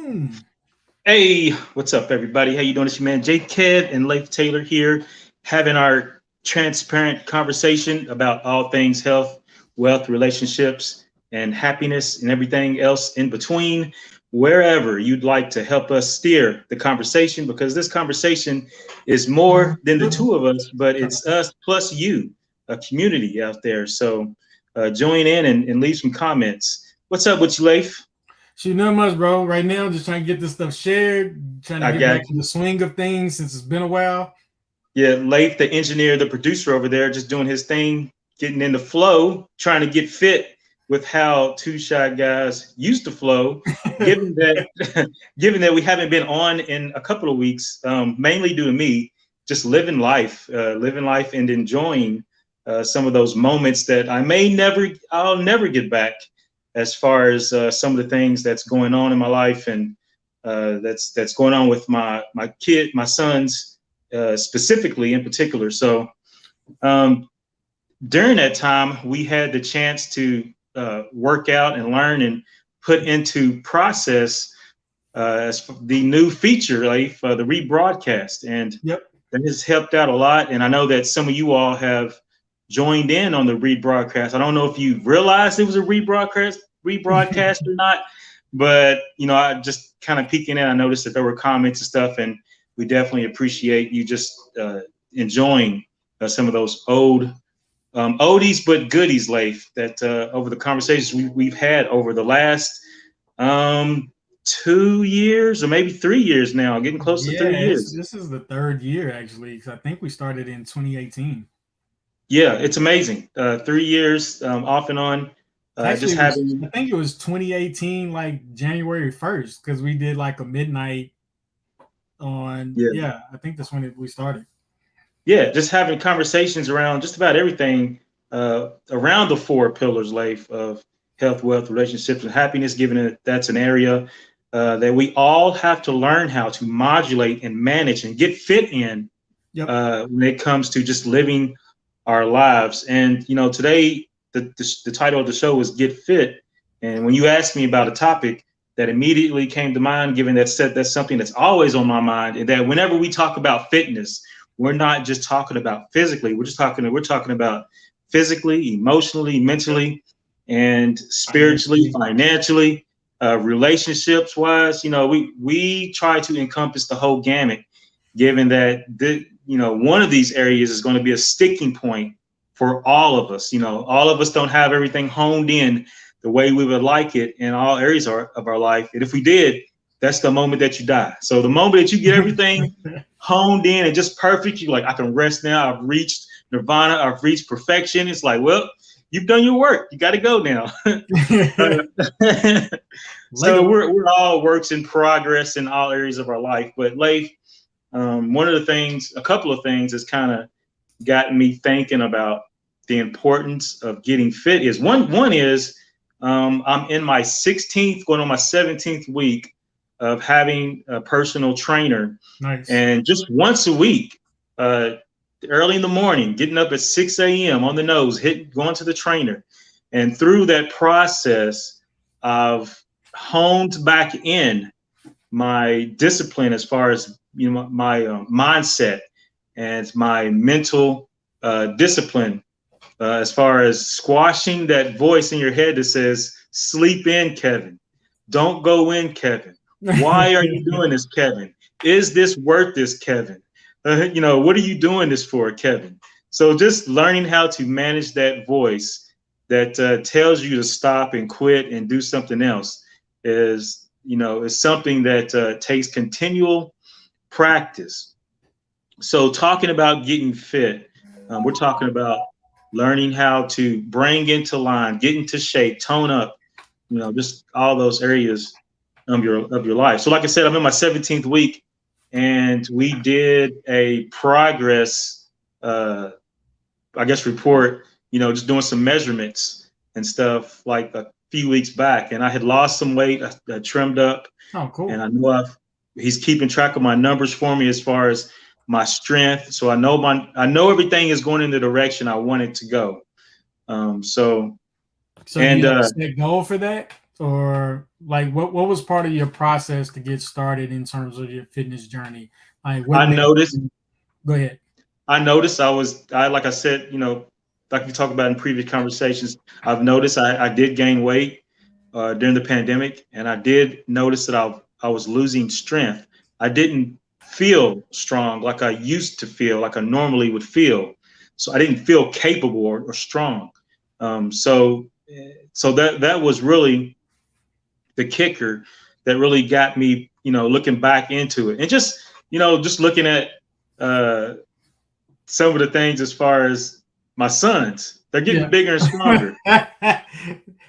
Boom. Hey, what's up, everybody? How you doing? It's your man, Kev and Lafe Taylor here, having our transparent conversation about all things health, wealth, relationships, and happiness, and everything else in between. Wherever you'd like to help us steer the conversation, because this conversation is more than the two of us, but it's us plus you, a community out there. So join in and leave some comments. What's up with you, Lafe? Shoot, not much, bro. Right now, just trying to get this stuff shared, trying to I get back got in the swing of things since it's been a while. Yeah, Lath, the engineer, the producer over there, just doing his thing, getting in the flow, trying to get fit with how two shot guys used to flow. Given that, given that we haven't been on in a couple of weeks, mainly due to me just living life and enjoying some of those moments that I'll never get back. As far as some of the things that's going on in my life and that's going on with my sons specifically in particular. So um, during that time, we had the chance to work out and learn and put into process as the new feature, like the rebroadcast, and Yep. that has helped out a lot. And I know that some of you all have joined in on the rebroadcast. I don't know if you realized it was a rebroadcast or not, but I just kind of peeking in. I noticed that there were comments and stuff, and we definitely appreciate you just enjoying some of those oldies but goodies, Leif, that over the conversations we've had over the last 2 years or maybe 3 years now, getting close to Yeah, 3 years. this is the third year actually, because I think we started in 2018. Yeah, it's amazing. 3 years off and on, Actually, just it was I having, think it was 2018, like January 1st, because we did like a midnight on. yeah, Yeah, I think that's when we started. yeah, just having conversations around just about everything around the four pillars, Leif, of health, wealth, relationships, and happiness. Given that that's an area that we all have to learn how to modulate and manage and get fit in Yep. when it comes to just living our lives. And today the title of the show is "Get Fit." And when you asked me about a topic, that immediately came to mind, given that's something that's always on my mind, and that whenever we talk about fitness, we're not just talking about physically. We're talking about physically, emotionally, mentally, and spiritually, Financially. financially, relationships wise. We try to encompass the whole gamut, given that one of these areas is going to be a sticking point for all of us. All of us don't have everything honed in the way we would like it in all areas of our life. And if we did, that's the moment that you die. So the moment that you get everything honed in and just perfect, you're like, I can rest now. I've reached nirvana. I've reached perfection. It's like, well, you've done your work. You got to go now. So Later. we're all works in progress in all areas of our life. But Leif, one of the things, a couple of things has kind of gotten me thinking about the importance of getting fit is one is I'm in my 16th, going on my 17th week of having a personal trainer. Nice. And just once a week, uh, early in the morning, getting up at 6 a.m. on the nose, going to the trainer. And through that process, I've honed back in my discipline as far as my mindset and my mental discipline as far as squashing that voice in your head that says, sleep in, Kevin. Don't go in, Kevin. Why are you doing this, Kevin? Is this worth this, Kevin? What are you doing this for, Kevin? So just learning how to manage that voice that tells you to stop and quit and do something else is something that takes continual practice. So talking about getting fit, we're talking about learning how to bring into line, get into shape, tone up, just all those areas of your life. So like I said, I'm in my 17th week, and we did a progress, I guess, report, just doing some measurements and stuff like a few weeks back. And I had lost some weight, I trimmed up, Oh, and cool. he's keeping track of my numbers for me as far as my strength. So I know everything is going in the direction I want it to go. So So do and you have a set goal for that? or like what was part of your process to get started in terms of your fitness journey? Like what I made noticed you go ahead? I like I said, like we talked about in previous conversations, I've noticed I did gain weight during the pandemic, and I did notice that I was losing strength. I didn't feel strong like I used to feel, like I normally would feel. So I didn't feel capable or strong. So that was really the kicker that really got me, looking back into it, and just looking at uh, some of the things as far as my sons. They're getting Yeah. bigger and stronger.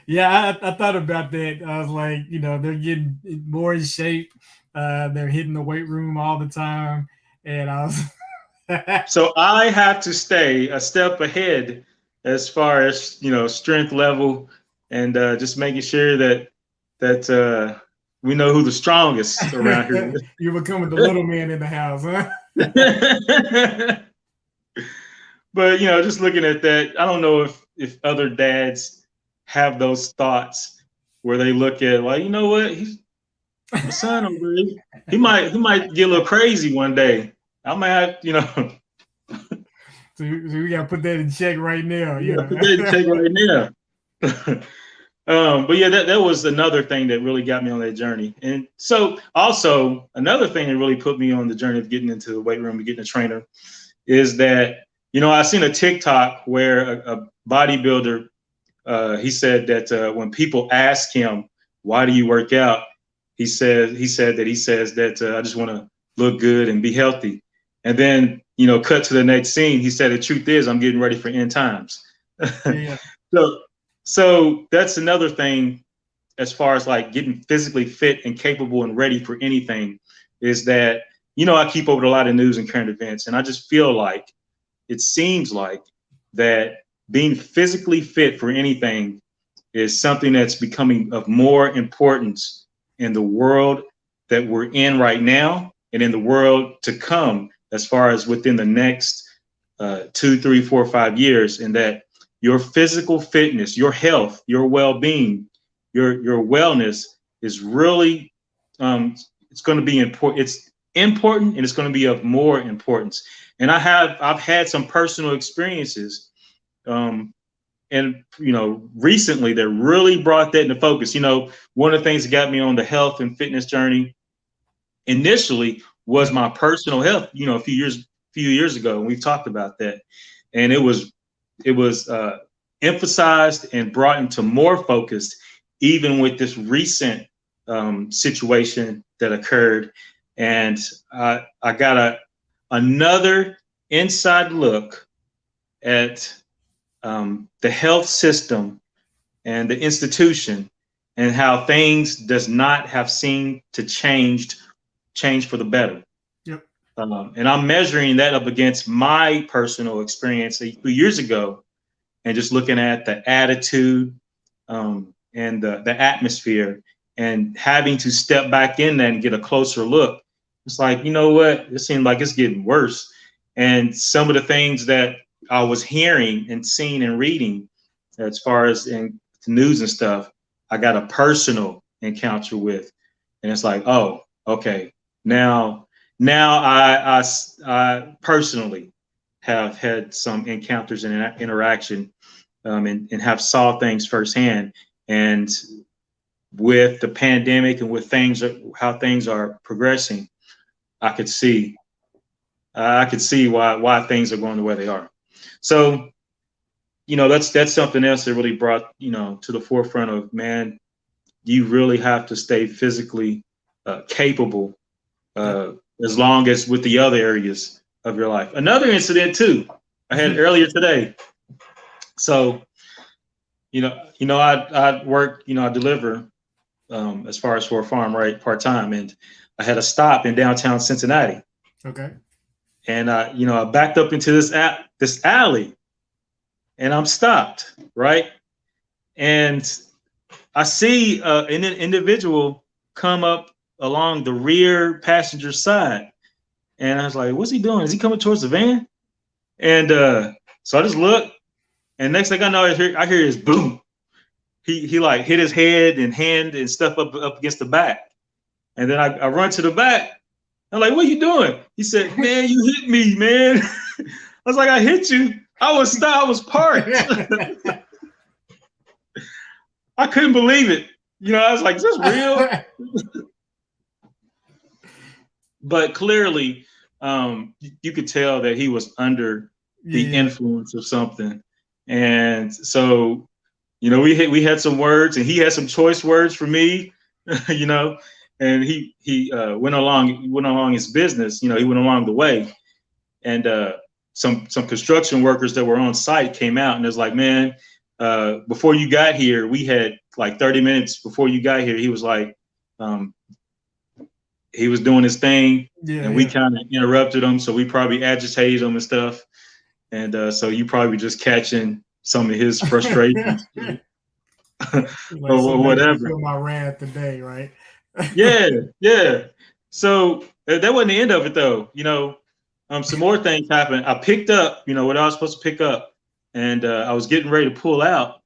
Yeah, I thought about that. I was like, they're getting more in shape. They're hitting the weight room all the time. And I was So I have to stay a step ahead as far as strength level, and just making sure that we know who the strongest around here you're becoming the little man in the house, huh? is. But just looking at that, I don't know if other dads have those thoughts where they look at, like, you know what, he's my son over here. He might get a little crazy one day. I might have. So we gotta put that in check right now. Yeah, put that in check right now. But yeah, that was another thing that really got me on that journey. And so also another thing that really put me on the journey of getting into the weight room and getting a trainer is that, I seen a TikTok where a bodybuilder, he said that when people ask him, why do you work out? He said that I just want to look good and be healthy. And then, cut to the next scene. He said, the truth is I'm getting ready for end times. Yeah. so, so that's another thing as far as like getting physically fit and capable and ready for anything is that, I keep up with a lot of news and current events, and I just feel like it seems like that being physically fit for anything is something that's becoming of more importance in the world that we're in right now and in the world to come, as far as within the next 2, 3, 4, 5 years, and that your physical fitness, your health, your well-being, your wellness is really it's going to be important. It's important, and it's going to be of more importance. And I've had some personal experiences, and recently that really brought that into focus. One of the things that got me on the health and fitness journey initially was Yeah. my personal health. A few years ago, and we've talked about that, and it was emphasized and brought into more focus, even with this recent situation that occurred, and I got another inside look at the health system and the institution, and how things does not have seemed to change for the better. Yep. And I'm measuring that up against my personal experience a few years ago, and just looking at the attitude and the atmosphere, and having to step back in that and get a closer look. It's like, you know what? It seems like it's getting worse. And some of the things that I was hearing and seeing and reading, as far as in the news and stuff, I got a personal encounter with. And it's like, oh, okay. Now I personally have had some encounters and interaction, and have saw things firsthand. And with the pandemic and with how things are progressing, I could see why things are going the way they are. So, that's something else that really brought, to the forefront of, man, you really have to stay physically capable, Yep. as long as with the other areas of your life. Another incident too, I had earlier today. So, I work, I deliver, as far as for a farm, right, part time, and I had a stop in downtown Cincinnati, Okay. and I backed up into this alley, and I'm stopped, right, and I see an individual come up along the rear passenger side, and I was like, "What's he doing? Is he coming towards the van?" And so I just look, and next thing I know, I hear his boom. he like hit his head and hand and stuff up against the back. And then I run to the back. I'm like, what are you doing? He said, man, you hit me, man. I was like, I hit you. I was parked. I couldn't believe it. I was like, is this real? But clearly, you could tell that he was under the influence of something. And so, we had some words, and he had some choice words for me, and he went along his business. He went along the way, and some construction workers that were on site came out, and it was like, man, before you got here, we had like 30 minutes before you got here. He was like, he was doing his thing, and we kind of interrupted him, so we probably agitated him and stuff, and so you probably just catching some of his frustrations. or whatever. Feel my wrath today, right? yeah. So that wasn't the end of it, though. Some more things happened. I picked up, what I was supposed to pick up, and I was getting ready to pull out.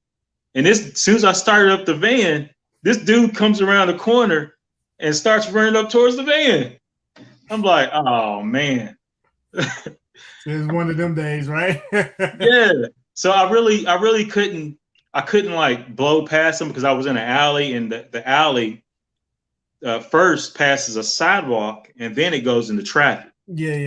And as soon as I started up the van, this dude comes around the corner and starts running up towards the van. I'm like, oh man. It's one of them days, right? Yeah. So I really couldn't like blow past him because I was in an alley, and the alley first passes a sidewalk and then it goes into traffic.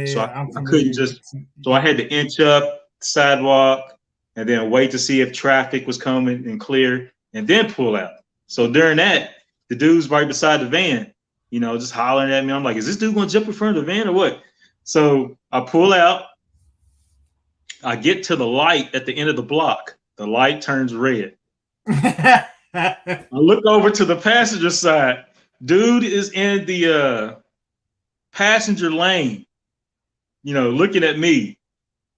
So I couldn't so I had to inch up the sidewalk and then wait to see if traffic was coming and clear and then pull out. So during that, the dude's right beside the van, just hollering at me. I'm like, is this dude gonna jump in front of the van or what? So I pull out, I get to the light at the end of the block. The light turns red. I look over to the passenger side. Dude is in the passenger lane, looking at me,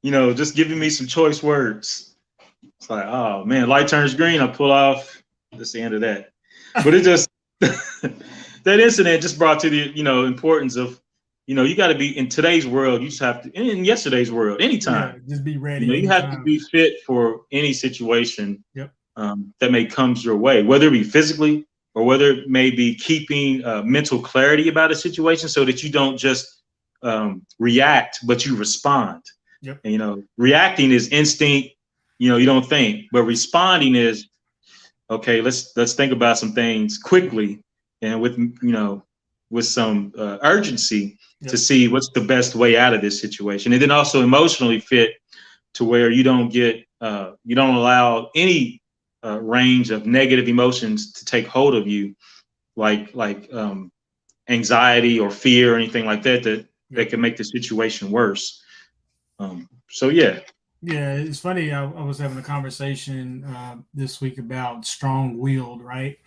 just giving me some choice words. It's like, oh man, light turns green. I pull off. That's the end of that. But it just that incident just brought to the importance of you got to be in today's world. You just have to, in yesterday's world, anytime. Just be ready. You have to be fit for any situation. Yep. That may comes your way, whether it be physically or whether it may be keeping mental clarity about a situation, so that you don't just react, but you respond. Yep. And, reacting is instinct. You don't think, but responding is, okay, let's think about some things quickly and with some urgency. Yep. To see what's the best way out of this situation, and then also emotionally fit to where you don't allow any range of negative emotions to take hold of you, like anxiety or fear or anything like that can make the situation worse. So yeah. Yeah, it's funny. I was having a conversation this week about strong-willed, right?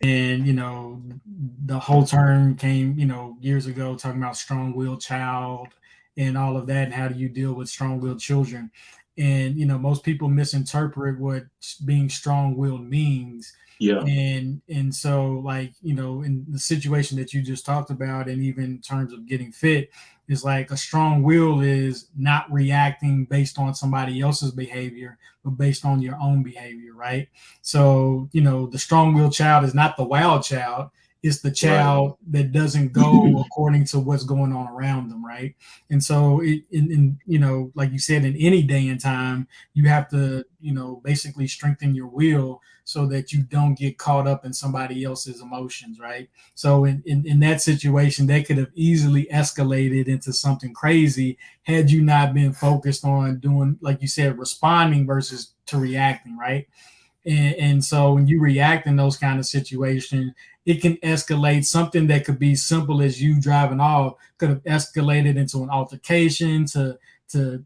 And the whole term came years ago, talking about strong-willed child and all of that, and how do you deal with strong-willed children. And most people misinterpret what being strong-willed means. Yeah. And so, like, in the situation that you just talked about, and even in terms of getting fit, is like a strong will is not reacting based on somebody else's behavior, but based on your own behavior, right? So, the strong-willed child is not the wild child. It's the child that doesn't go according to what's going on around them, right? And so, like you said, in any day and time, you have to, basically strengthen your will so that you don't get caught up in somebody else's emotions, right? So in that situation, that could have easily escalated into something crazy had you not been focused on doing, like you said, responding versus to reacting, right? And so when you react in those kind of situations, it can escalate. Something that could be simple as you driving off could have escalated into an altercation, to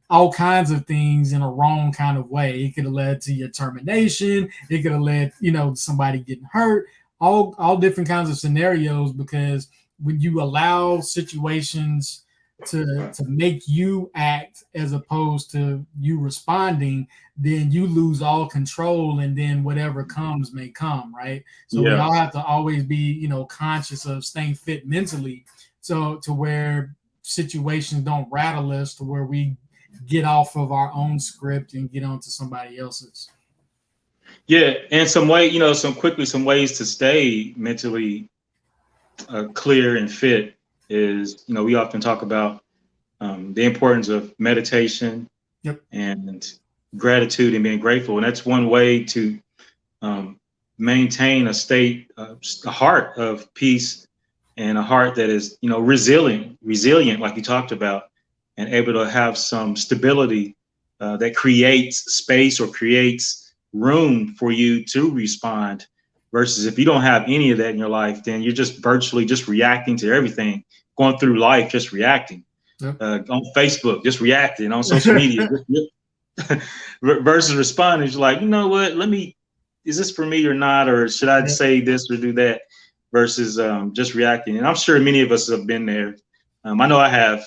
all kinds of things in a wrong kind of way. It could have led to your termination. It could have led, somebody getting hurt, all different kinds of scenarios, because when you allow situations to make you act as opposed to you responding, then you lose all control, and then whatever comes may come, right? So we all have to always be, conscious of staying fit mentally, so to where situations don't rattle us to where we get off of our own script and get onto somebody else's. Yeah, and some ways to stay mentally clear and fit is, we often talk about the importance of meditation Yep. and gratitude and being grateful, and that's one way to um, maintain a heart of peace and a heart that is, resilient, like you talked about, and able to have some stability that creates space or creates room for you to respond. Versus if you don't have any of that in your life, then you're just virtually just reacting to everything, going through life, just reacting Yep. on Facebook, just reacting on social media, versus responding. You're like, you know what? Is this for me or not? Or should I Yep. say this or do that? Versus just reacting. And I'm sure many of us have been there. I know I have.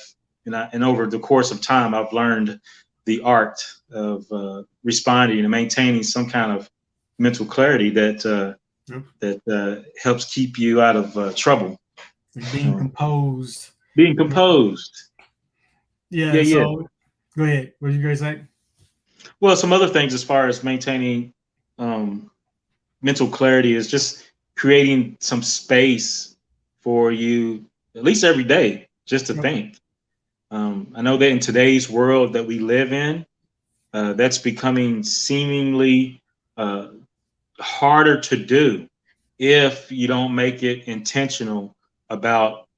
And over the course of time, I've learned the art of responding and maintaining some kind of mental clarity Yep. that helps keep you out of trouble. Being Um, composed. being composed. Yeah, Yeah. yeah. So go ahead. What did you guys say? Well, some other things as far as maintaining um, mental clarity is just creating some space for you, at least every day, just to Yep. think. I know that in today's world that we live in, that's becoming seemingly uh, harder to do if you don't make it intentional about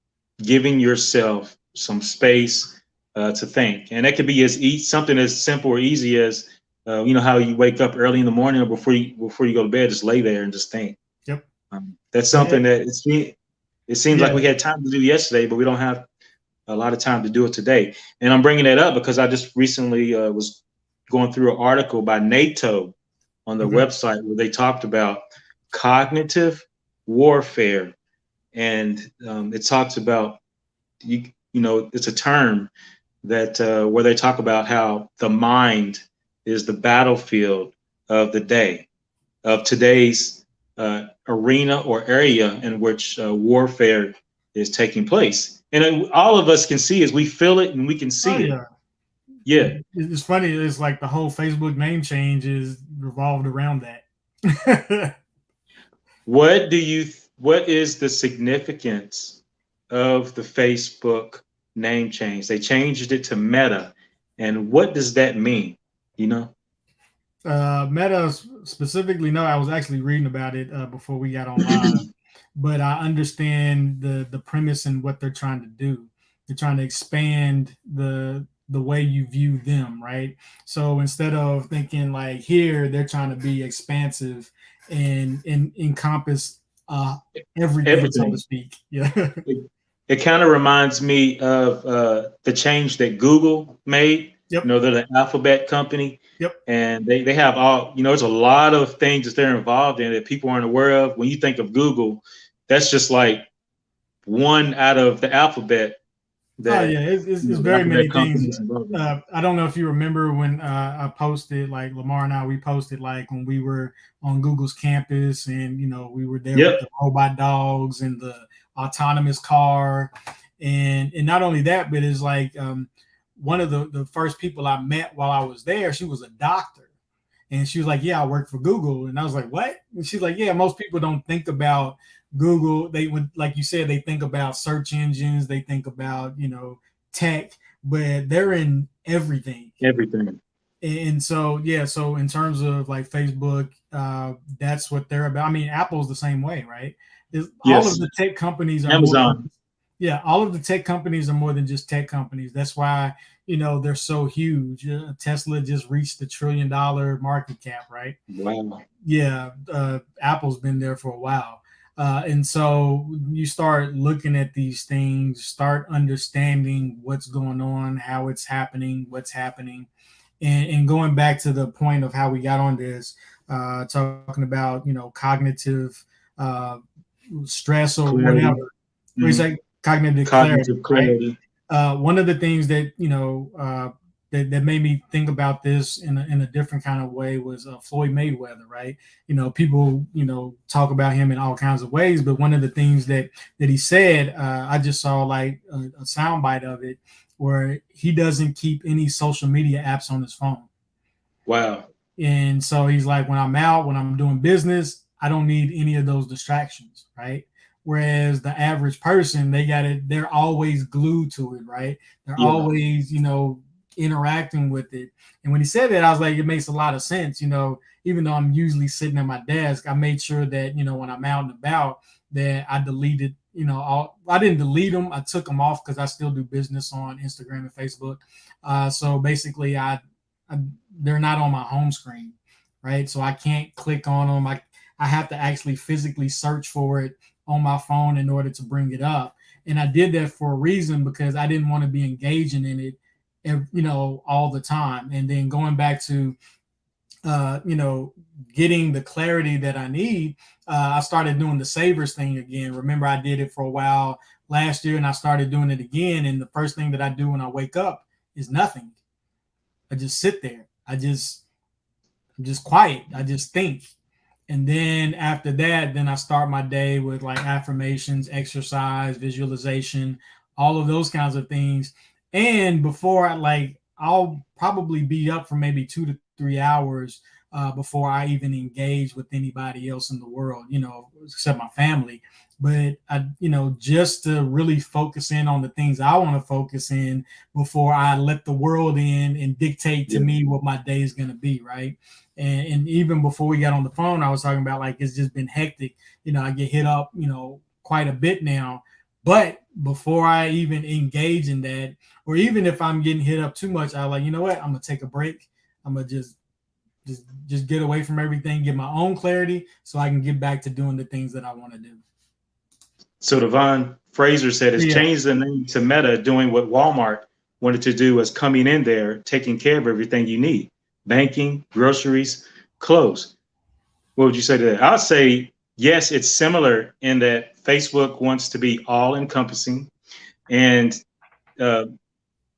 giving yourself some space to think. And that could be something as simple or easy as how you wake up early in the morning or before you go to bed, just lay there and just think. Yep. That's Yeah. something that it seems like Yeah. we had time to do yesterday, but we don't have a lot of time to do it today. And I'm bringing that up because I just recently was going through an article by NATO on their Okay. website where they talked about cognitive warfare, and it talks about it's a term that where they talk about how the mind is the battlefield of the day of today's arena or area in which warfare is taking place. And all of us can see as we feel it and we can Oh see it. yeah. Yeah. It's funny. It's like the whole Facebook name change is revolved around that. What is the significance of the Facebook name change? They changed it to Meta. And what does that mean? You know? Meta specifically, no, I was actually reading about it before we got on live, but I understand the premise and what they're trying to do. They're trying to expand the way you view them, right? So instead of thinking like here, they're trying to be expansive and encompass everything, so to Everything. speak. Yeah. It kind of reminds me of the change that Google made. Yep. They're the alphabet company, Yep. and they have all, there's a lot of things that they're involved in that people aren't aware of. When you think of Google, that's just like one out of the alphabet Oh that yeah, it's the very alphabet many things. company is involved in. I don't know if you remember when I posted, like Lamar and I, we posted like when we were on Google's campus, and we were there with Yep. the robot dogs and the autonomous car, and not only that, but it's like one of the first people I met while I was there. She was a doctor, and she was like, "Yeah, I work for Google," and I was like, "What?" And she's like, "Yeah, most people don't think about Google. They would, like you said, they think about search engines, they think about tech, but they're in everything." Everything. And so yeah, so in terms of like Facebook, that's what they're about. I mean, Apple's the same way, right? All of Yes. the tech companies are more than, Amazon. yeah, all of the tech companies are more than just tech companies. That's why they're so huge. Tesla just reached the $1 trillion market cap, right? Wow. Yeah, Apple's been there for a while. And so you start looking at these things, start understanding what's going on, how it's happening, what's happening, and going back to the point of how we got on this, talking about cognitive uh, stress or whatever. Clarity. We Mhm. say cognitive clarity, Cognitive right? clarity. One of the things that that made me think about this in a different kind of way was Floyd Mayweather, right? People talk about him in all kinds of ways, but one of the things that he said, I just saw like a soundbite of it where he doesn't keep any social media apps on his phone. Wow. And so he's like, when I'm out, when I'm doing business, I don't need any of those distractions, right? Whereas the average person, they're always glued to it, right? They're Yeah. always, interacting with it. And when he said that, I was like, it makes a lot of sense, even though I'm usually sitting at my desk, I made sure that, when I'm out and about, that I deleted, I didn't delete them. I took them off because I still do business on Instagram and Facebook. So basically I they're not on my home screen, right? So I can't click on them. I have to actually physically search for it on my phone in order to bring it up. And I did that for a reason because I didn't want to be engaging in it, all the time. And then going back to, uh, you know, getting the clarity that I need, I started doing the savers thing again. Remember, I did it for a while last year, and I started doing it again. And the first thing that I do when I wake up is nothing. I just sit there. I'm just quiet. I just think. And then after that, then I start my day with like affirmations, exercise, visualization, all of those kinds of things. And before I'll probably be up for maybe 2 to 3 hours before I even engage with anybody else in the world, except my family. But just to really focus in on the things I want to focus in before I let the world in and dictate to Yeah. me what my day is going to be, right? And even before we got on the phone, I was talking about like it's just been hectic. I get hit up, quite a bit now. But before I even engage in that, or even if I'm getting hit up too much, I like, you know what? I'm gonna take a break. I'm gonna just get away from everything, get my own clarity, so I can get back to doing the things that I want to do. So Devon Fraser said it's Yeah. changed the name to Meta, doing what Walmart wanted to do, as coming in there, taking care of everything you need, banking, groceries, clothes. What would you say to that? I'd say yes, it's similar in that Facebook wants to be all encompassing, and uh,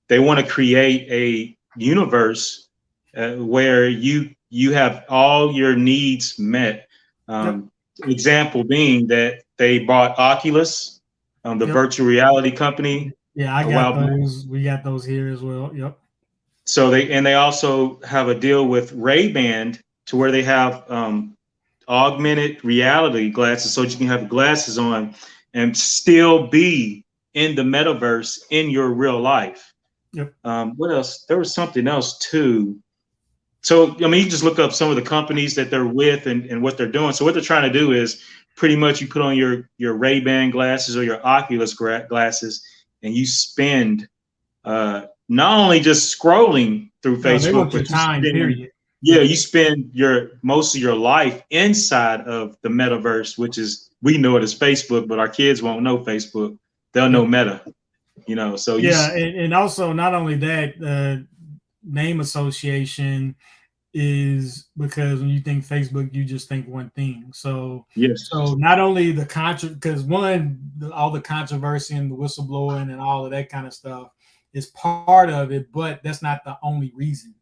they want to create a universe where you have all your needs met. Yep. Example being that they bought Oculus, the Yep. virtual reality company, Yeah, I a got while back. those. We got those here as well. Yep. So they also have a deal with Ray-Ban to where they have augmented reality glasses, so you can have glasses on and still be in the metaverse in your real life. Yep. What else? There was something else too. So, I mean, you just look up some of the companies that they're with and what they're doing. So what they're trying to do is pretty much you put on your Ray-Ban glasses or your Oculus glasses, and you spend not only just scrolling through No, they Facebook, want your but you time, spend, period. yeah, Yep. you spend your most of your life inside of the metaverse, which is, we know it as Facebook, but our kids won't know Facebook. They'll know Yep. Meta, So Yeah, and also not only that, name association is because when you think Facebook, you just think one thing. So yes, not only the because all the controversy and the whistleblowing and all of that kind of stuff is part of it, but that's not the only reason,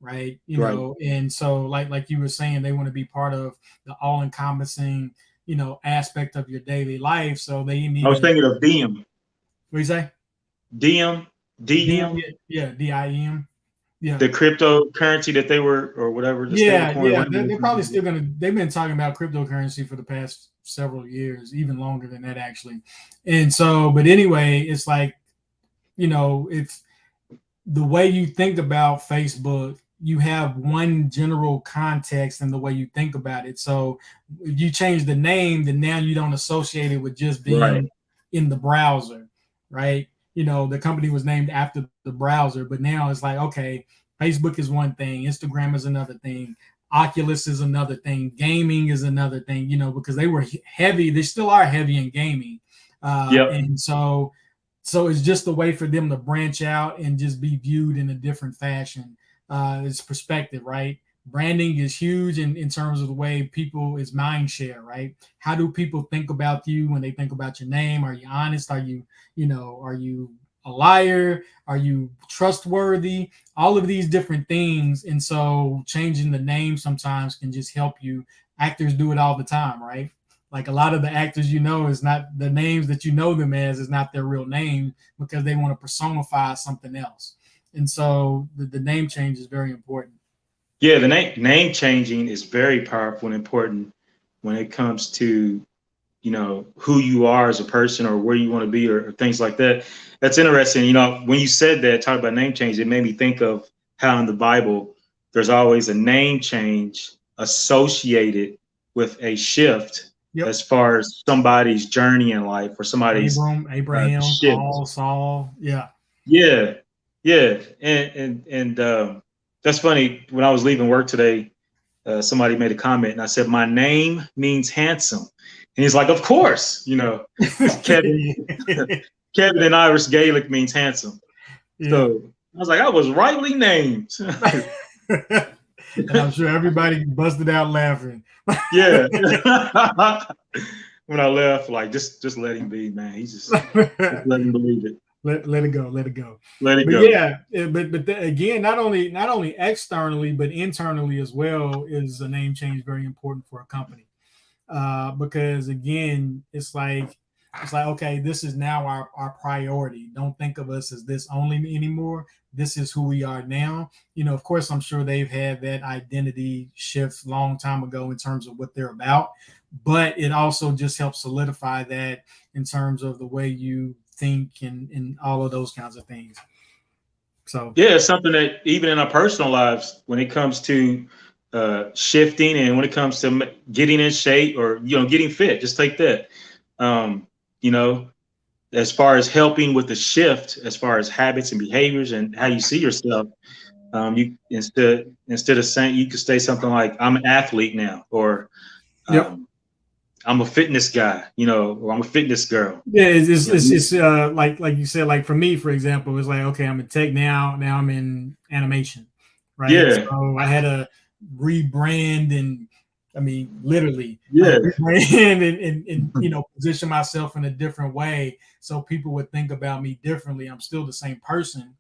right? right. And so like you were saying, they want to be part of the all encompassing, aspect of your daily life. So they I need was to, thinking of Diem, what do you say? Diem, DM, Diem, yeah, yeah, DIM, yeah. the cryptocurrency that they were, or whatever, the stable Yeah, coin, yeah, whatever. they're probably still gonna. They've been talking about cryptocurrency for the past several years, even longer than that, actually. And so, but anyway, it's like it's the way you think about Facebook. You have one general context in the way you think about it. So, if you change the name, then now you don't associate it with just Right. being in the browser, right? The company was named after the browser, but now it's like, okay, Facebook is one thing, Instagram is another thing, Oculus is another thing, gaming is another thing, because they were heavy, they still are heavy in gaming. Yep. And so it's just a way for them to branch out and just be viewed in a different fashion. It's perspective, right? Branding is huge in terms of the way people is mind share, right? How do people think about you when they think about your name? Are you honest? Are you a liar? Are you trustworthy? All of these different things. And so changing the name sometimes can just help you. Actors do it all the time, right? Like a lot of the actors, is not the names that you know them as is not their real name because they want to personify something else. And so the name change is very important. Yeah, the name changing is very powerful and important when it comes to, who you are as a person or where you want to be, or things like that. That's interesting. When you said that, talk about name change, it made me think of how in the Bible there's always a name change associated with a shift Yep. as far as somebody's journey in life or somebody's Abram, Abraham, shift. Paul, Saul. Yeah. Yeah, yeah, and that's funny. When I was leaving work today, somebody made a comment, and I said, "My name means handsome," and he's like, "Of course, Kevin, Kevin in Irish Gaelic means handsome." Yeah. So I was like, "I was rightly named." And I'm sure everybody busted out laughing. Yeah. When I left, like, just let him be, man. He's just let him believe it. Let it go, let it go. Let it But go. yeah, again, not only externally but internally as well is a name change very important for a company, because again, it's like okay, this is now our priority. Don't think of us as this only anymore. This is who we are now. Of course, I'm sure they've had that identity shift long time ago in terms of what they're about, but it also just helps solidify that in terms of the way you think and all of those kinds of things. So Yeah, it's something that even in our personal lives, when it comes to shifting and when it comes to getting in shape or getting fit, just take that. Um, you know, as far as helping with the shift, as far as habits and behaviors and how you see yourself, you instead of saying, you could say something like, "I'm an athlete now," or yep. "I'm a fitness guy," or "I'm a fitness girl." Yeah, it's, You it's, know, it's like you said, like for me, for example, it's like, okay, I'm in tech now. Now I'm in animation, right? yeah, So I had to rebrand and, I mean, literally like yeah. rebrand and position myself in a different way so people would think about me differently. I'm still the same person.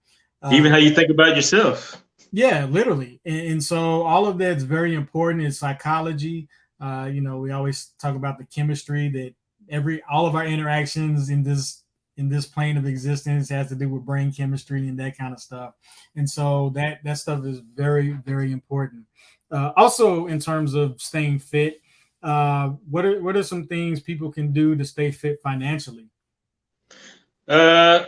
Even Uh, how you think about yourself. yeah, literally. And so all of that's very important in psychology. We always talk about the chemistry that all of our interactions in this plane of existence has to do with brain chemistry and that kind of stuff. And so that stuff is very, very important. Also, in terms of staying fit, what are some things people can do to stay fit financially? Uh,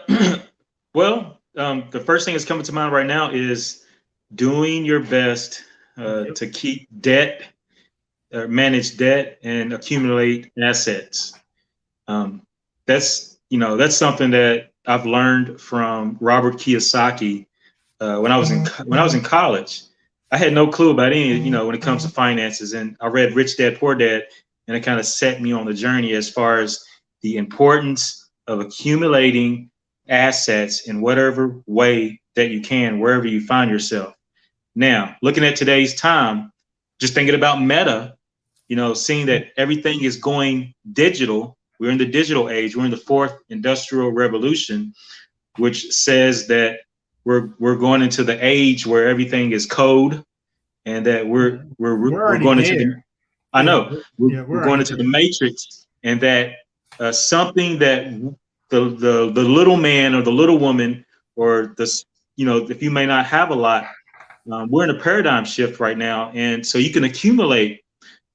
the first thing that's coming to mind right now is doing your best Yep. to keep debt, manage debt, and accumulate assets. Um, that's something that I've learned from Robert Kiyosaki when I was in college. I had no clue about any, when it comes to finances, and I read Rich Dad Poor Dad, and it kind of set me on the journey as far as the importance of accumulating assets in whatever way that you can, wherever you find yourself. Now, looking at today's time, just thinking about Meta, seeing that everything is going digital. We're in the digital age. We're in the fourth industrial revolution, which says that we're going into the age where everything is code, and that we're Yeah. we're We're we're already going into the there. I Yeah, know we're we're going already into the there. matrix, and that something that the little man or the little woman or if you may not have a lot, we're in a paradigm shift right now, and so you can accumulate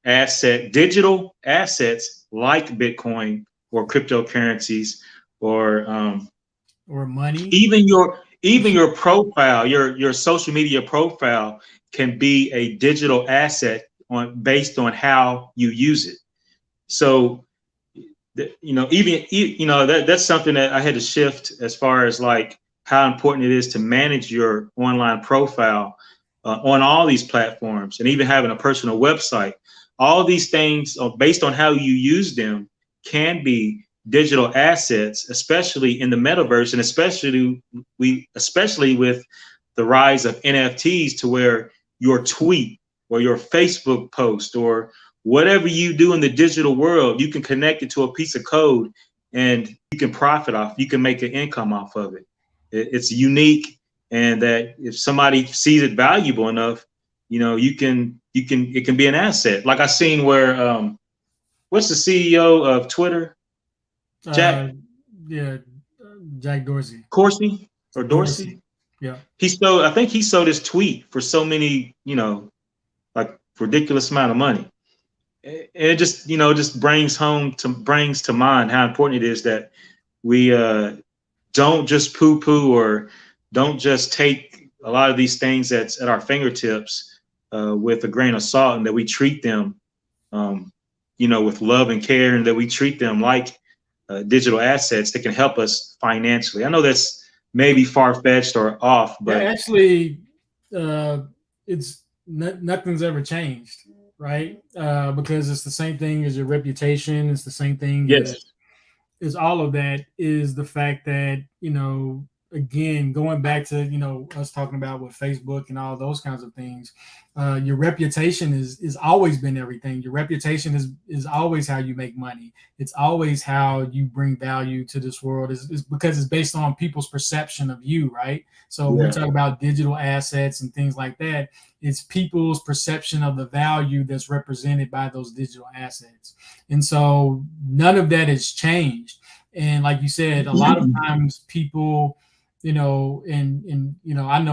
digital assets like Bitcoin or cryptocurrencies, or Or money. even your profile, your social media profile can be a digital asset based on how you use it. So that's something that I had to shift as far as like how important it is to manage your online profile on all these platforms, and even having a personal website. All these things are based on how you use them, can be digital assets, especially in the metaverse, and especially with the rise of NFTs, to where your tweet or your Facebook post or whatever you do in the digital world, you can connect it to a piece of code, and you can profit off, you can make an income off of it. It's unique, and that if somebody sees it valuable enough, it can be an asset. Like I seen where what's the CEO of Twitter? Uh, Jack yeah, Jack Dorsey. Dorsey or Dorsey. Dorsey? Yeah. I think he sold his tweet for so many, like ridiculous amount of money. And it just, just brings to mind how important it is that we don't just poo poo or don't just take a lot of these things that's at our fingertips with a grain of salt, and that we treat them, um, with love and care, and that we treat them like digital assets that can help us financially. I know that's maybe far fetched or off, Yeah, but actually, it's nothing's ever changed, right? Because it's the same thing as your reputation. It's the same thing as yes, all of that is the fact that again, going back to us talking about with Facebook and all those kinds of things, your reputation is always been everything. Your reputation is always how you make money. It's always how you bring value to this world. Is because it's based on people's perception of you, right? So when we yeah, talk about digital assets and things like that, it's people's perception of the value that's represented by those digital assets. And so none of that has changed. And like you said, a lot of times people, I know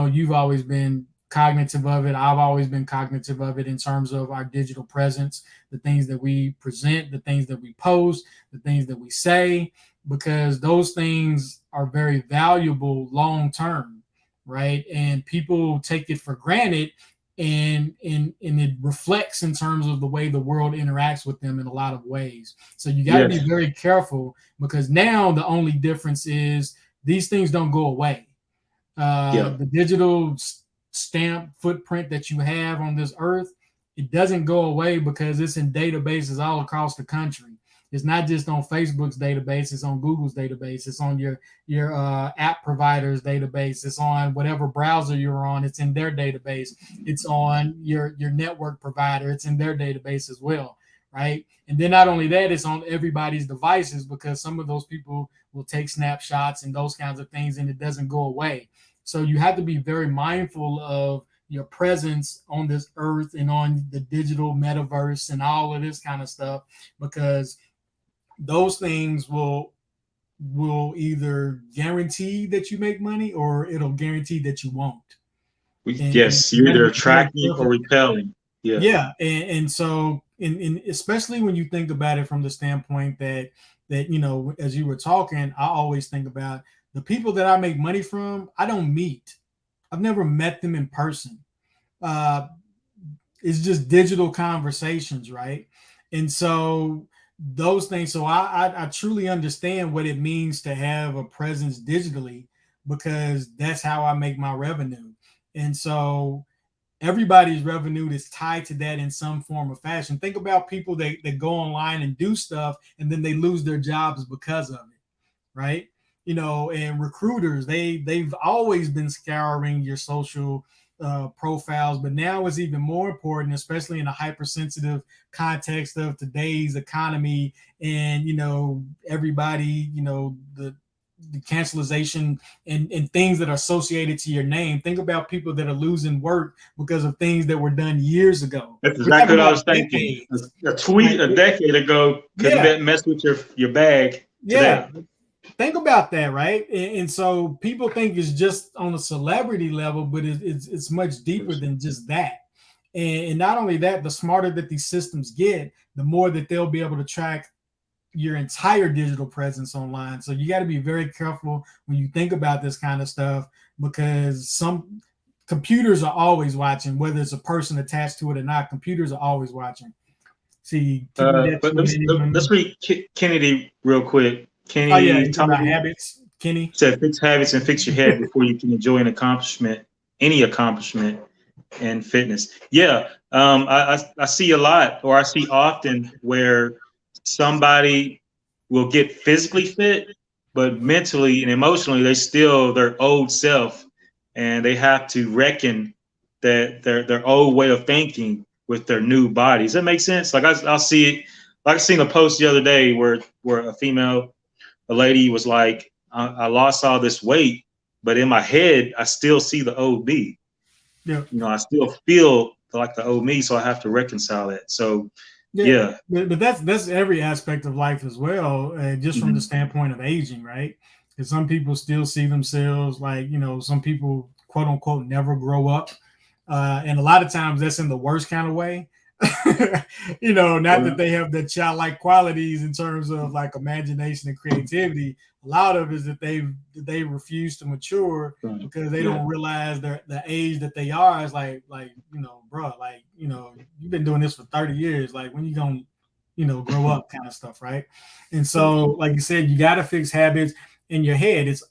you've always been cognitive of it. I've always been cognitive of it in terms of our digital presence, the things that we present, the things that we post, the things that we say, because those things are very valuable long term, right? And people take it for granted, and it reflects in terms of the way the world interacts with them in a lot of ways. So you got to be yes, very careful, because now the only difference is these things don't go away. yeah, The digital stamp footprint that you have on this earth, it doesn't go away because it's in databases all across the country. It's not just on Facebook's database; it's on Google's database. It's on your app provider's database. It's on whatever browser you're on. It's in their database. It's on your network provider. It's in their database as well, right? And then not only that, it's on everybody's devices, because some of those people will take snapshots and those kinds of things, and it doesn't go away. So you have to be very mindful of your presence on this earth and on the digital metaverse and all of this kind of stuff, because those things will either guarantee that you make money, or it'll guarantee that you won't. And yes. you You're got to either be very attracting or careful. repelling. Yeah. Yeah, and so and especially when you think about it from the standpoint that as you were talking, I always think about the people that I make money from. I don't meet. I've never met them in person. Uh, it's just digital conversations, right? And so those things. So I truly understand what it means to have a presence digitally, because that's how I make my revenue. And so everybody's revenue is tied to that in some form or fashion. Think about people that go online and do stuff, and then they lose their jobs because of it, right? And recruiters, they've always been scouring your social profiles, but now it's even more important, especially in a hypersensitive context of today's economy, and everybody, the cancelization and things that are associated to your name. Think about people that are losing work because of things that were done years ago. That's We're exactly talking what I about was thinking. decades. A tweet Like, a decade ago yeah, couldn't mess with your bag yeah. today. Think about that, right? And so people think it's just on a celebrity level, but it's much deeper than just that. And not only that, the smarter that these systems get, the more that they'll be able to track your entire digital presence online. So you got to be very careful when you think about this kind of stuff, because some computers are always watching, whether it's a person attached to it or not. Computers are always watching. See, keeping that But to a let's minimum. read Kennedy real quick. Oh yeah, Kenny you talking about Todd habits, Kenny? said, "Fix habits and fix your head before you can enjoy any accomplishment in fitness." Yeah, I see a lot, or I see often, where somebody will get physically fit, but mentally and emotionally they still their old self, and they have to reckon that their old way of thinking with their new bodies. That makes sense. Like I'll see it. Like I seen a post the other day where a lady was like, I lost all this weight, but in my head I still see the old me. Yeah. I still feel like the old me, so I have to reconcile that. So Yeah, yeah. but that's every aspect of life as well, just from the Mhm. standpoint of aging, right? Because some people still see themselves like some people quote unquote never grow up. And a lot of times that's in the worst kind of way. Not that Well, they have the childlike qualities in terms of like imagination and creativity. A lot of it is that they refuse to mature right. because they Yeah. don't realize the age that they are is bro, like you've been doing this for 30 years. Like when you gonna grow up, kind of stuff, right? And Yeah. so, like you said, you got to fix habits in your head. It's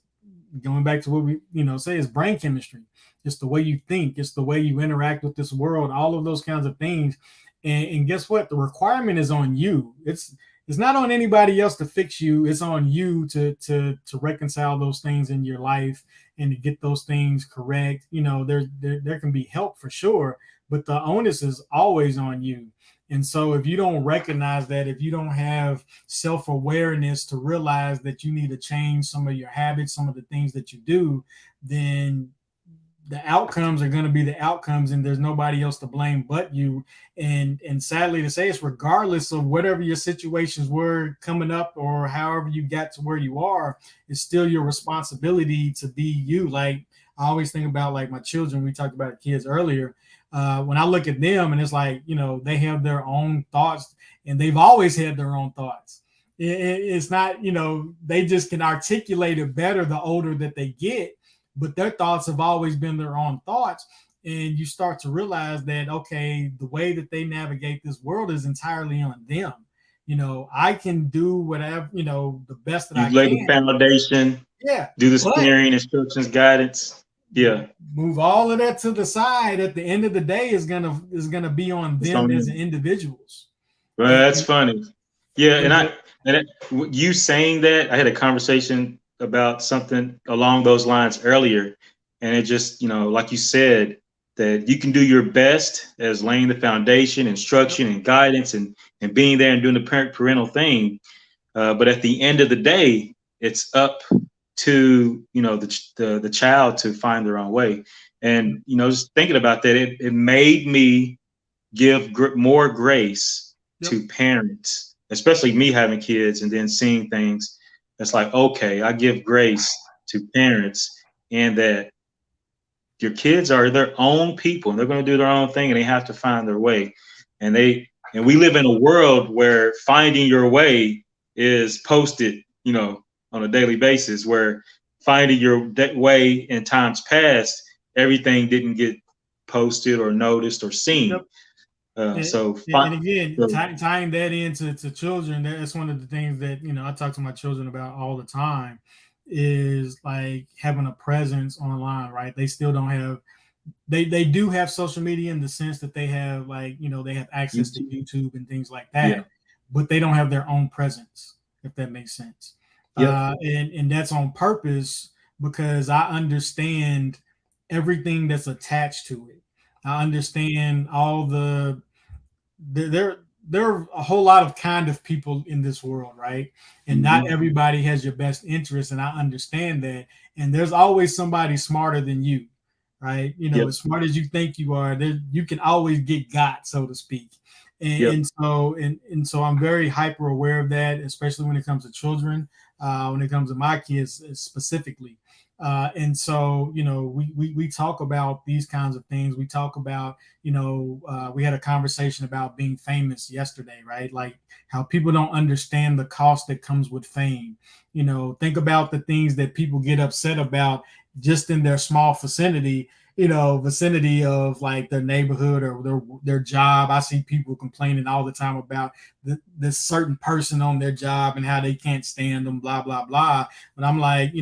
going back to what we say is brain chemistry. It's the way you think, it's the way you interact with this world, all of those kinds of things. And guess what, the requirement is on you. It's not on anybody else to fix you. It's on you to reconcile those things in your life and to get those things correct. There can be help for sure, but the onus is always on you. And so if you don't recognize that, if you don't have self-awareness to realize that you need to change some of your habits, some of the things that you do, then the outcomes are going to be the outcomes, and there's nobody else to blame but you. And sadly to say, it's regardless of whatever your situations were coming up or however you got to where you are, it's still your responsibility to be you. Like I always think about like my children. We talked about kids earlier. When I look at them, and it's like they have their own thoughts, and they've always had their own thoughts. It's not they just can articulate it better the older that they get, but their thoughts have always been their own thoughts. And you start to realize that, okay, the way that they navigate this world is entirely on them. I can do whatever, the best that I You've laid the can. foundation, Yeah. do the But steering, instructions, guidance. Yeah. move all of that to the side. At the end of the day, is gonna be on It's them on as you. individuals. Well, And, that's funny. Yeah, and you saying that, I had a conversation about something along those lines earlier, and it just, like you said, that you can do your best as laying the foundation, instruction, and guidance, and being there and doing the parental thing. But at the end of the day, it's up to the child to find their own way. And just thinking about that, it made me give more grace yep, to parents, especially me having kids and then seeing things. It's like, okay, I give grace to parents, and that your kids are their own people and they're going to do their own thing and they have to find their way. And we live in a world where finding your way is posted, on a daily basis, where finding your way in times past, everything didn't get posted or noticed or yep. seen. And, So, and again, so tying that into children, that's one of the things that I talk to my children about all the time, is like having a presence online, right? They still don't have, they do have social media in the sense that they have, like, they have access to YouTube, YouTube and things like yeah, that, but they don't have their own presence, if that makes sense. yep, And that's on purpose, because I understand everything that's attached to it. I understand all there are a whole lot of kind of people in this world, right? And not mm-hmm, everybody has your best interest, and I understand that. And there's always somebody smarter than you, right? yep, As smart as you think you are, there you can always get got, so to speak. And, yep, and so and so I'm very hyper aware of that, especially when it comes to children, when it comes to my kids specifically. And so, we talk about these kinds of things. We talk about, we had a conversation about being famous yesterday, right? Like how people don't understand the cost that comes with fame. Think about the things that people get upset about just in their small vicinity of like their neighborhood or their job. I see people complaining all the time about this certain person on their job and how they can't stand them, blah, blah, blah. But I'm like,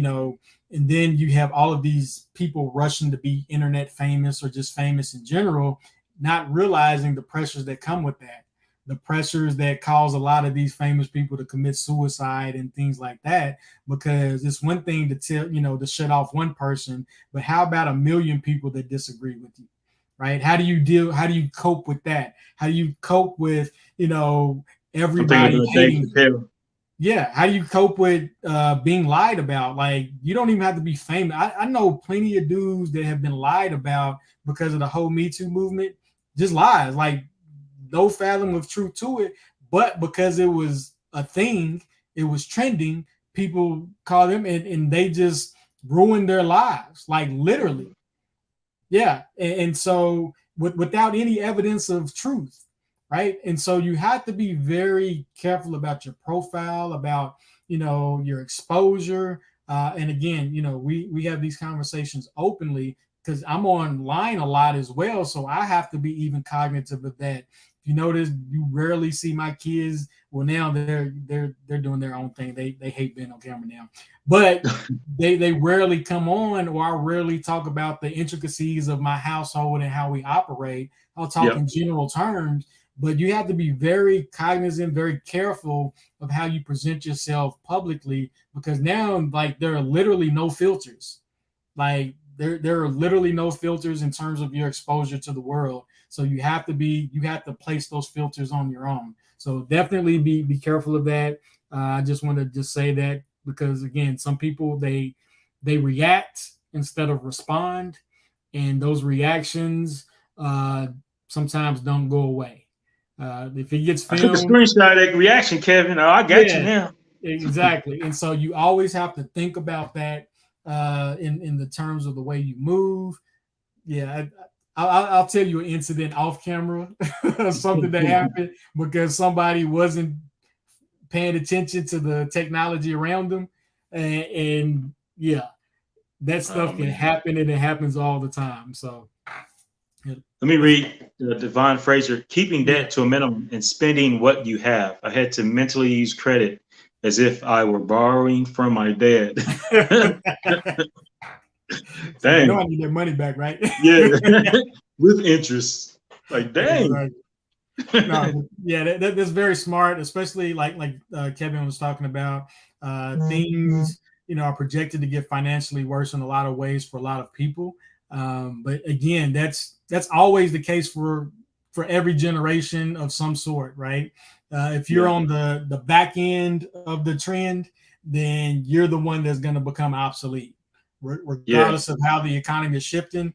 and then you have all of these people rushing to be internet famous or just famous in general, not realizing the pressures that come with that, the pressures that cause a lot of these famous people to commit suicide and things like that. Because it's one thing to tell, to shut off one person, but how about a million people that disagree with you? Right? How do you cope with that? How do you cope with, I'm thinking everybody about Dave hating you? Chappelle. Yeah, how do you cope with being lied about? Like, you don't even have to be famous. I know plenty of dudes that have been lied about because of the whole Me Too movement. Just lies, like no fathom of truth to it. But because it was a thing, it was trending, people call them, and they just ruined their lives, like literally. Yeah, and so without any evidence of truth, right? And so you have to be very careful about your profile, about your exposure. And again, we have these conversations openly because I'm online a lot as well, so I have to be even cognitive of that. If you notice, you rarely see my kids. Well, now they're doing their own thing. They hate being on camera now, but they rarely come on, or I rarely talk about the intricacies of my household and how we operate. I'll talk Yep. in general terms, but you have to be very cognizant, very careful of how you present yourself publicly, because now, like, there are literally no filters. Like, there are literally no filters in terms of your exposure to the world. So you have to place those filters on your own. So definitely be careful of that. I just want to just say that because, again, some people they react instead of respond, and those reactions uh, sometimes don't go away. If it gets I took a filmed, screenshot of that reaction, Kevin. Oh, I got you yeah, now. exactly. And so you always have to think about that in the terms of the way you move. Yeah, I'll tell you an incident off camera, something that happened because somebody wasn't paying attention to the technology around them, and yeah, that Oh stuff can man. happen, and it happens all the time. So Let me it's read Devon Fraser. Keeping yeah. debt to a minimum and spending what you have. I had to mentally use credit as if I were borrowing from my dad. So you know I Dang. need that money back, right? Yeah. With interest. Like, dang. Exactly. No, yeah, that's very smart, especially like Kevin was talking about. Things are projected to get financially worse in a lot of ways for a lot of people. But again, that's always the case for every generation of some sort, right? If you're Yeah. on the back end of the trend, then you're the one that's going to become obsolete, Yeah. regardless of how the economy is shifting.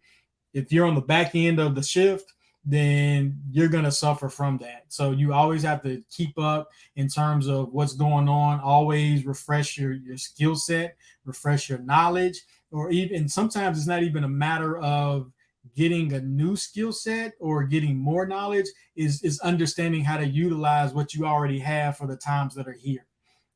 If you're on the back end of the shift, then you're going to suffer from that. So you always have to keep up in terms of what's going on. Always refresh your skill set, refresh your knowledge, or even sometimes it's not even a matter of getting a new skill set or getting more knowledge. Is understanding how to utilize what you already have for the times that are here,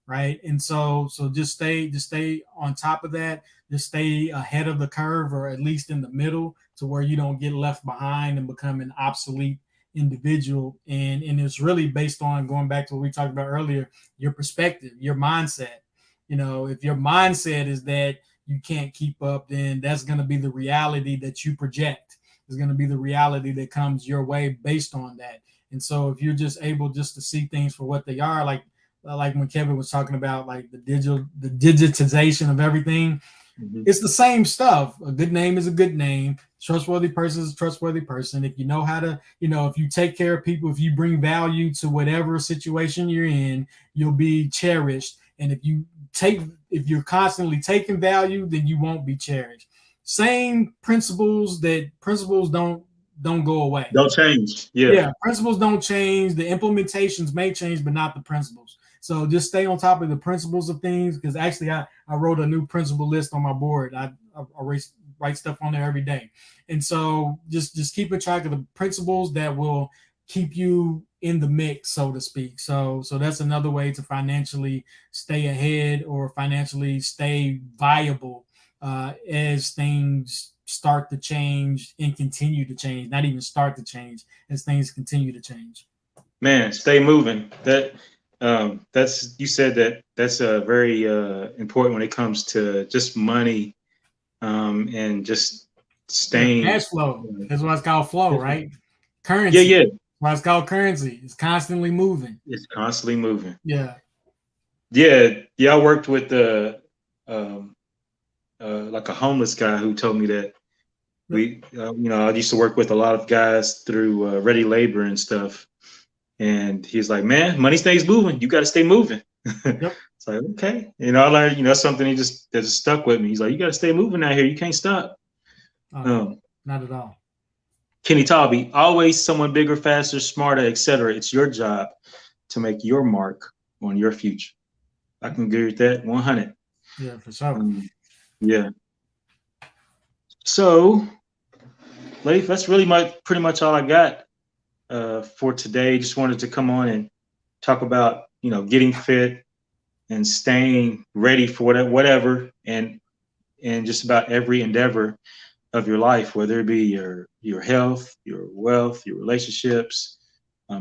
right? And so just stay on top of that. Just stay ahead of the curve, or at least in the middle, to where you don't get left behind and become an obsolete individual. And it's really based on, going back to what we talked about earlier, your perspective, your mindset. If your mindset is that you can't keep up, then that's going to be the reality that you project. Is going to be the reality that comes your way based on that. And so if you're just able just to see things for what they are, like when Kevin was talking about, like the digitization of everything, Mhm. it's the same stuff. A good name is a good name. Trustworthy person is a trustworthy person. If you know how to, if you take care of people, if you bring value to whatever situation you're in, you'll be cherished. And if you're constantly taking value, then you won't be cherished. Same principles. That principles don't go away. Don't change. Yeah. Yeah, principles don't change. The implementations may change, but not the principles. So just stay on top of the principles of things, because actually I wrote a new principle list on my board. I write stuff on there every day. And so just keeping track of the principles that will keep you in the mix, so to speak. So that's another way to financially stay ahead, or financially stay viable as things start to change and continue to change. Not even start to change, as things continue to change. Man, stay moving. That's you said that's very important when it comes to just money, and just Yeah, staying. cash flow. That's why it's called flow, right? Yeah, Currency. yeah. Why it's called currency. It's constantly moving. It's constantly moving. Yeah. Yeah, yeah. I worked with um, like a homeless guy who told me that Yep. I used to work with a lot of guys through ready labor and stuff, and he's like, "Man, money stays moving. You got to stay moving." Yep. It's like, okay, I learned, something that just stuck with me. He's like, "You got to stay moving out here. You can't stop." Oh no, Um, not at all. Kenny Tobby, always someone bigger, faster, smarter, etc. It's your job to make your mark on your future. I can agree with that 100. Yeah, for sure. Yeah. So Lafe, that's really pretty much all I got for today. Just wanted to come on and talk about, getting fit and staying ready for whatever, and just about every endeavor of your life, whether it be your health, your wealth, your relationships,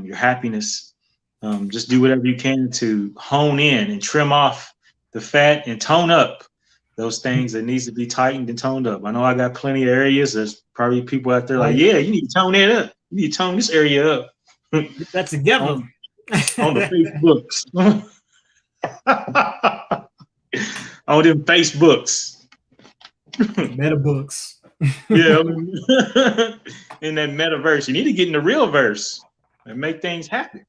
your happiness. Just do whatever you can to hone in and trim off the fat and tone up those things that needs to be tightened and toned up. I know I got plenty of areas. There's probably people out there Oh, like, yeah. yeah, you need to tone that up. You need to tone this area up. Get that together. on the Facebooks. On them Facebooks. Meta books. Yeah, in that metaverse. You need to get in the real verse and make things happen.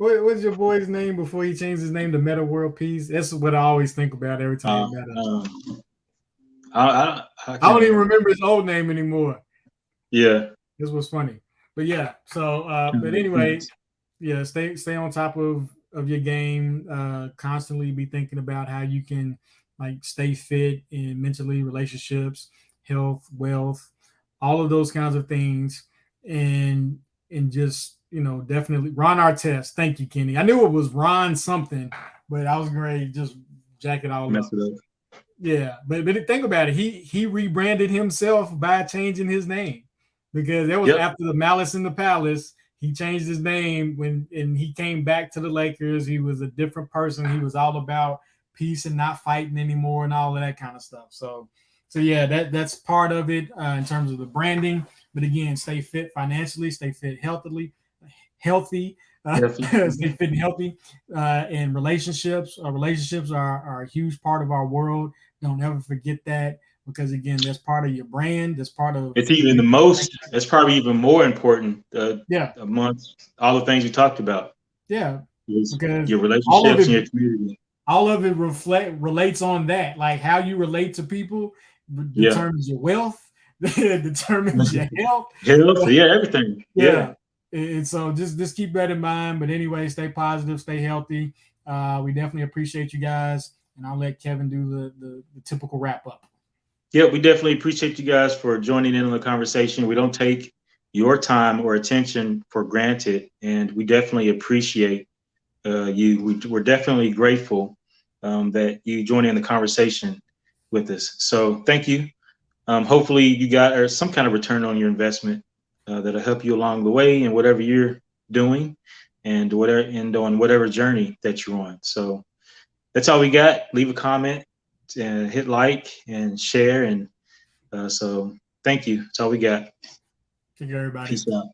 What's your boy's name before he changed his name to Meta World Peace? That's what I always think about every time Meta. I I don't even remember his old name anymore. Yeah. This was funny. But yeah, so but anyway, yeah, stay on top of your game. Constantly be thinking about how you can like stay fit in mentally, relationships, health, wealth, all of those kinds of things. And just, definitely Ron Artest. Thank you, Kenny. I knew it was Ron something, but I was going to just jack it all up. Yeah, but think about it. He rebranded himself by changing his name, because that was after the Malice in the Palace. He changed his name and he came back to the Lakers. He was a different person. He was all about peace and not fighting anymore and all of that kind of stuff. So yeah, that's part of it in terms of the branding. But again, stay fit financially, stay fit healthy, stay fit and healthy, and relationships. Relationships are a huge part of our world. Don't ever forget that, because again, that's part of your brand. That's part of. It's even the most. That's probably even more important. Amongst all the things we talked about. Yeah, because your relationships and your community. All of it relates on that, like how you relate to people determines your wealth. Determines your health. Everything. Yeah. And so just keep that in mind. But anyway, stay positive, stay healthy. We definitely appreciate you guys, and I'll let Kevin do the typical wrap up. Yeah, we definitely appreciate you guys for joining in on the conversation. We don't take your time or attention for granted, and we definitely appreciate you. We're definitely grateful that you join in the conversation with us. So thank you. Hopefully you got some kind of return on your investment that'll help you along the way in whatever you're doing and on whatever journey that you're on. So that's all we got. Leave a comment and hit like and share. And so thank you. That's all we got. Thank you, everybody. Peace out.